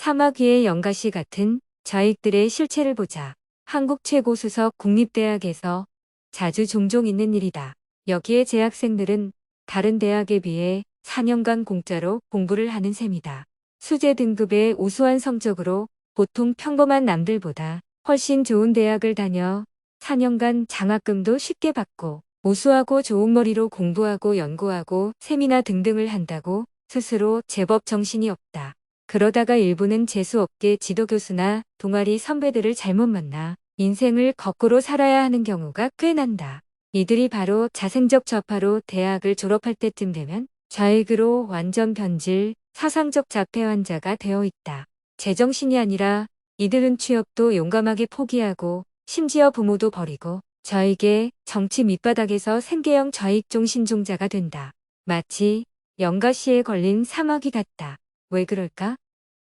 사막 위의 연가시 같은 좌익들의 실체를 보자. 한국 최고 수석 국립대학에서 자주 종종 있는 일이다. 여기에 재학생들은 다른 대학에 비해 4년간 공짜로 공부를 하는 셈이다. 수재 등급의 우수한 성적으로 보통 평범한 남들보다 훨씬 좋은 대학을 다녀 4년간 장학금도 쉽게 받고 우수하고 좋은 머리로 공부하고 연구하고 세미나 등등을 한다고 스스로 제법 정신이 없다. 그러다가 일부는 재수없게 지도교수나 동아리 선배들을 잘못 만나 인생을 거꾸로 살아야 하는 경우가 꽤 난다. 이들이 바로 자생적 좌파로 대학을 졸업할 때쯤 되면 좌익으로 완전 변질, 사상적 자폐 환자가 되어 있다. 제정신이 아니라 이들은 취업도 용감하게 포기하고 심지어 부모도 버리고 좌익의 정치 밑바닥에서 생계형 좌익종 신종자가 된다. 마치 연가시에 걸린 사마귀 같다. 왜 그럴까?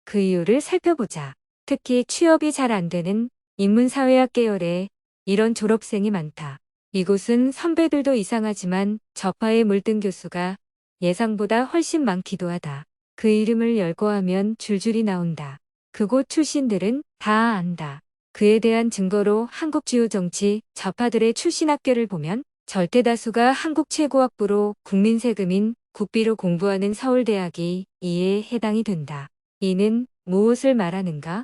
그 이유를 살펴보자. 특히 취업이 잘 안 되는 인문사회학 계열에 이런 졸업생이 많다. 이곳은 선배들도 이상하지만 저파의 물등 교수가 예상보다 훨씬 많기도 하다. 그 이름을 열거하면 줄줄이 나온다. 그곳 출신들은 다 안다. 그에 대한 증거로 한국 주요 정치 좌파들의 출신 학교를 보면 절대 다수가 한국 최고학부로 국민 세금인 국비로 공부하는 서울대학이 이에 해당이 된다. 이는 무엇을 말하는가?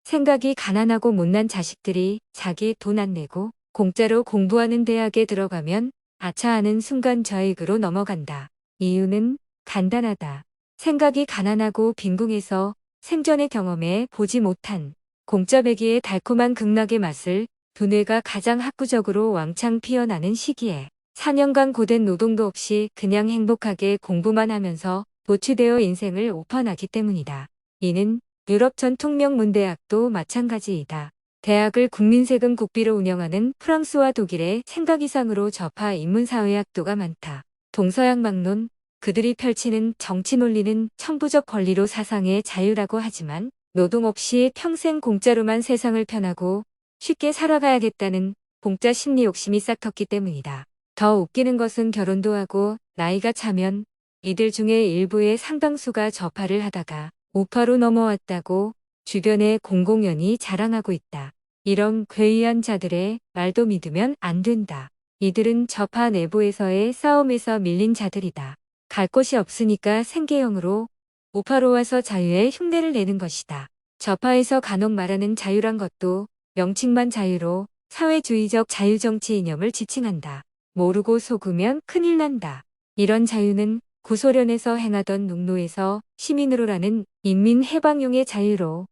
생각이 가난하고 못난 자식들이 자기 돈 안 내고 공짜로 공부하는 대학에 들어가면 아차 하는 순간 좌익으로 넘어간다. 이유는 간단하다. 생각이 가난하고 빈궁해서 생전의 경험에 보지 못한 공짜 배기의 달콤한 극락의 맛을 두뇌가 가장 학구적으로 왕창 피어나는 시기에 4년간 고된 노동도 없이 그냥 행복하게 공부만 하면서 도취되어 인생을 오판하기 때문이다. 이는 유럽 전통 명문대학도 마찬가지이다. 대학을 국민세금 국비로 운영하는 프랑스와 독일의 생각 이상으로 저파 인문사회학도가 많다. 동서양 막론, 그들이 펼치는 정치 논리는 천부적 권리로 사상의 자유라고 하지만 노동 없이 평생 공짜로만 세상을 편하고 쉽게 살아가야겠다는 공짜 심리 욕심이 싹 텄기 때문이다. 더 웃기는 것은 결혼도 하고 나이가 차면 이들 중에 일부의 상당수가 저파를 하다가 우파로 넘어왔다고 주변의 공공연히 자랑하고 있다. 이런 괴이한 자들의 말도 믿으면 안 된다. 이들은 저파 내부에서의 싸움에서 밀린 자들이다. 갈 곳이 없으니까 생계형으로 우파로 와서 자유의 흉내를 내는 것이다. 저파에서 간혹 말하는 자유란 것도 명칭만 자유로 사회주의적 자유정치 이념을 지칭한다. 모르고 속으면 큰일 난다. 이런 자유는 구소련에서 행하던 농노에서 시민으로라는 인민해방용의 자유로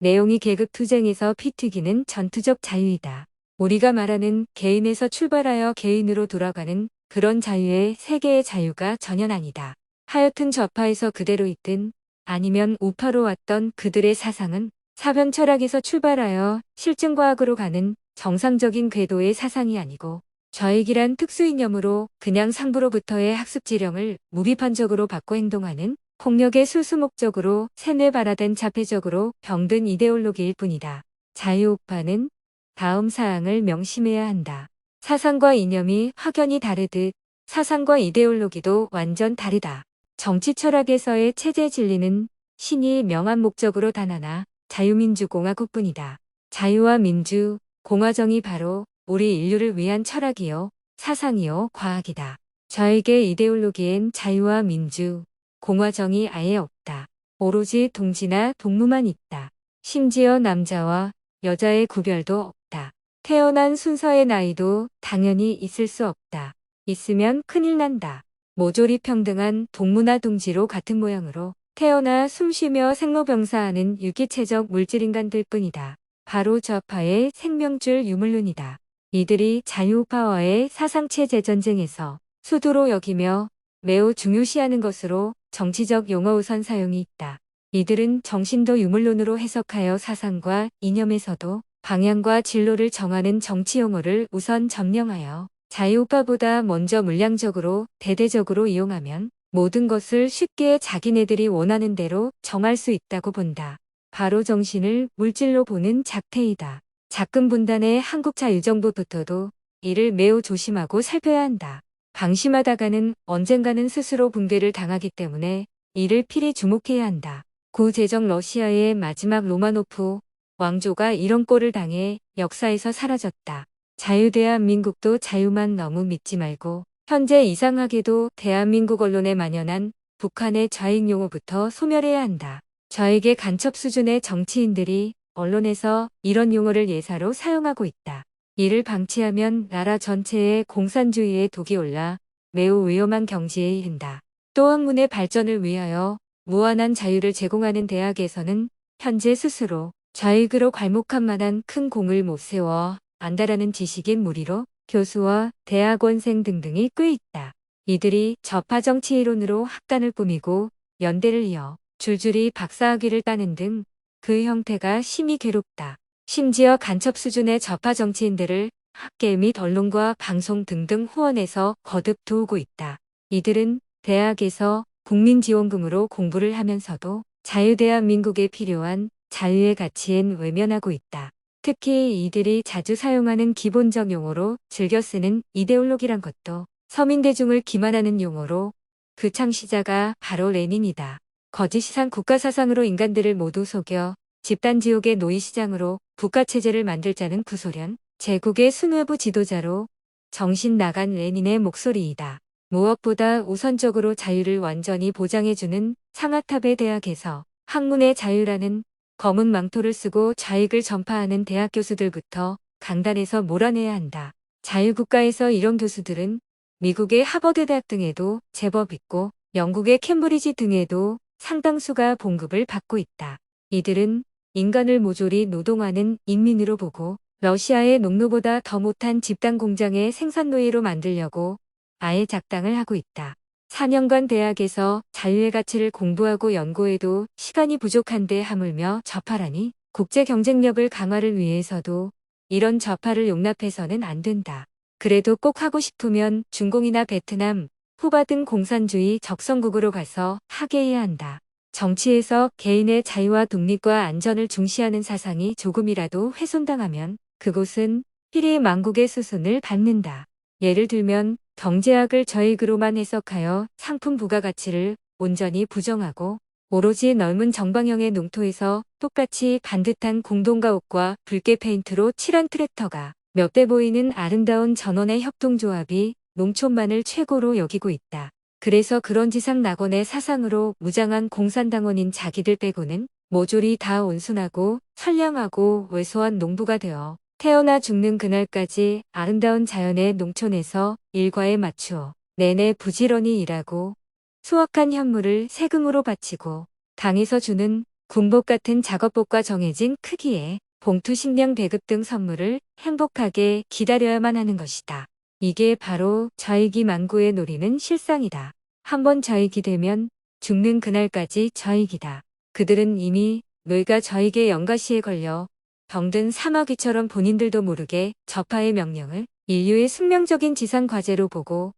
내용이 계급투쟁에서 피 튀기는 전투적 자유이다. 우리가 말하는 개인에서 출발하여 개인으로 돌아가는 그런 자유의 세계의 자유가 전혀 아니다. 하여튼 좌파에서 그대로 있든 아니면 우파로 왔던 그들의 사상은 사변 철학에서 출발하여 실증과학으로 가는 정상적인 궤도의 사상이 아니고 좌익이란 특수이념으로 그냥 상부로부터의 학습지령을 무비판적으로 받고 행동하는 폭력의 수수목적으로 세뇌발화된 자폐적으로 병든 이데올로기일 뿐이다. 자유우파는 다음 사항을 명심해야 한다. 사상과 이념이 확연히 다르듯 사상과 이데올로기도 완전 다르다. 정치 철학에서의 체제 진리는 신이 명한 목적으로 단 하나, 자유민주공화국뿐이다. 자유와 민주, 공화정이 바로 우리 인류를 위한 철학이요, 사상이요, 과학이다. 좌익의 이데올로기엔 자유와 민주, 공화정이 아예 없다. 오로지 동지나 동무만 있다. 심지어 남자와 여자의 구별도 없다. 태어난 순서의 나이도 당연히 있을 수 없다. 있으면 큰일 난다. 모조리 평등한 동무나 동지로 같은 모양으로 태어나 숨쉬며 생로병사하는 유기체적 물질인간들 뿐이다. 바로 좌파의 생명줄 유물론이다. 이들이 자유우파와의 사상체제 전쟁에서 수두로 여기며 매우 중요시하는 것으로 정치적 용어 우선 사용이 있다. 이들은 정신도 유물론으로 해석하여 사상과 이념에서도 방향과 진로를 정하는 정치 용어를 우선 점령하여 자유우파보다 먼저 물량적으로 대대적으로 이용하면 모든 것을 쉽게 자기네들이 원하는 대로 정할 수 있다고 본다. 바로 정신을 물질로 보는 작태이다. 작금 분단의 한국 자유정부부터도 이를 매우 조심하고 살펴야 한다. 방심하다가는 언젠가는 스스로 붕괴를 당하기 때문에 이를 필히 주목해야 한다. 고제정 러시아의 마지막 로마노프 왕조가 이런 꼴을 당해 역사에서 사라졌다. 자유대한민국도 자유만 너무 믿지 말고 현재 이상하게도 대한민국 언론에 만연한 북한의 좌익 용어부터 소멸해야 한다. 좌익의 간첩 수준의 정치인들이 언론에서 이런 용어를 예사로 사용하고 있다. 이를 방치하면 나라 전체에 공산주의의 독이 올라 매우 위험한 경지에 이른다. 또 학문의 발전을 위하여 무한한 자유를 제공하는 대학에서는 현재 스스로 좌익으로 괄목한 만한 큰 공을 못 세워 안다라는 지식인 무리로 교수와 대학원생 등등이 꽤 있다. 이들이 좌파 정치 이론으로 학단을 꾸미고 연대를 이어 줄줄이 박사학위를 따는 등 그 형태가 심히 괴롭다. 심지어 간첩 수준의 좌파 정치인들을 학계 및 언론과 방송 등등 후원해서 거듭 도우고 있다. 이들은 대학에서 국민지원금으로 공부를 하면서도 자유대한민국에 필요한 자유의 가치엔 외면하고 있다. 특히 이들이 자주 사용하는 기본적 용어로 즐겨 쓰는 이데올로기란 것도 서민대중을 기만하는 용어로 그 창시자가 바로 레닌이다. 거짓이상 국가사상으로 인간들을 모두 속여 집단지옥의 노이시장으로 국가체제를 만들자는 구소련 제국의 순회부 지도자로 정신 나간 레닌의 목소리이다. 무엇보다 우선적으로 자유를 완전히 보장해주는 상하탑의 대학에서 학문의 자유라는 검은 망토를 쓰고 좌익을 전파하는 대학 교수들부터 강단에서 몰아내야 한다. 자유국가에서 이런 교수들은 미국의 하버드 대학 등에도 제법 있고 영국의 캠브리지 등에도 상당수가 봉급을 받고 있다. 이들은 인간을 모조리 노동하는 인민으로 보고 러시아의 농노보다 더 못한 집단 공장의 생산노예로 만들려고 아예 작당을 하고 있다. 4년간 대학에서 자유의 가치를 공부하고 연구해도 시간이 부족한데 하물며 좌파라니 국제 경쟁력을 강화를 위해서도 이런 좌파를 용납해서는 안 된다. 그래도 꼭 하고 싶으면 중공이나 베트남, 쿠바 등 공산주의 적성국으로 가서 학예해야 한다. 정치에서 개인의 자유와 독립과 안전을 중시하는 사상이 조금이라도 훼손당하면 그곳은 필히 망국의 수순을 밟는다. 예를 들면 경제학을 저익으로만 해석하여 상품 부가가치를 온전히 부정하고 오로지 넓은 정방형의 농토에서 똑같이 반듯한 공동가옥과 붉게 페인트로 칠한 트랙터가 몇 대 보이는 아름다운 전원의 협동조합이 농촌만을 최고로 여기고 있다. 그래서 그런 지상 낙원의 사상으로 무장한 공산당원인 자기들 빼고는 모조리 다 온순하고 선량하고 왜소한 농부가 되어 태어나 죽는 그날까지 아름다운 자연의 농촌에서 일과에 맞추어 내내 부지런히 일하고 수확한 현물을 세금으로 바치고 당에서 주는 군복 같은 작업복과 정해진 크기의 봉투 식량 배급 등 선물을 행복하게 기다려야만 하는 것이다. 이게 바로 좌익이 만구에 노리는 실상이다. 한번 좌익이 되면 죽는 그날까지 좌익이다. 그들은 이미 뇌가 좌익의 연가시에 걸려 병든 사마귀처럼 본인들도 모르게 좌파의 명령을 인류의 숙명적인 지상 과제로 보고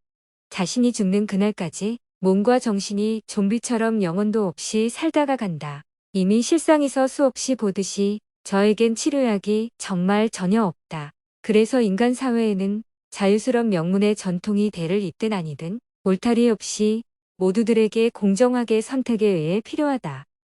자신이 죽는 그날까지 몸과 정신이 좀비처럼 영혼도 없이 살다가 간다. 이미 실상에서 수없이 보듯이 저에겐 치료약이 정말 전혀 없다. 그래서 인간 사회에는 자유스러운 명문의 전통이 대를 잇든 아니든 울타리 없이 모두들에게 공정하게 선택에 의해 필요하다.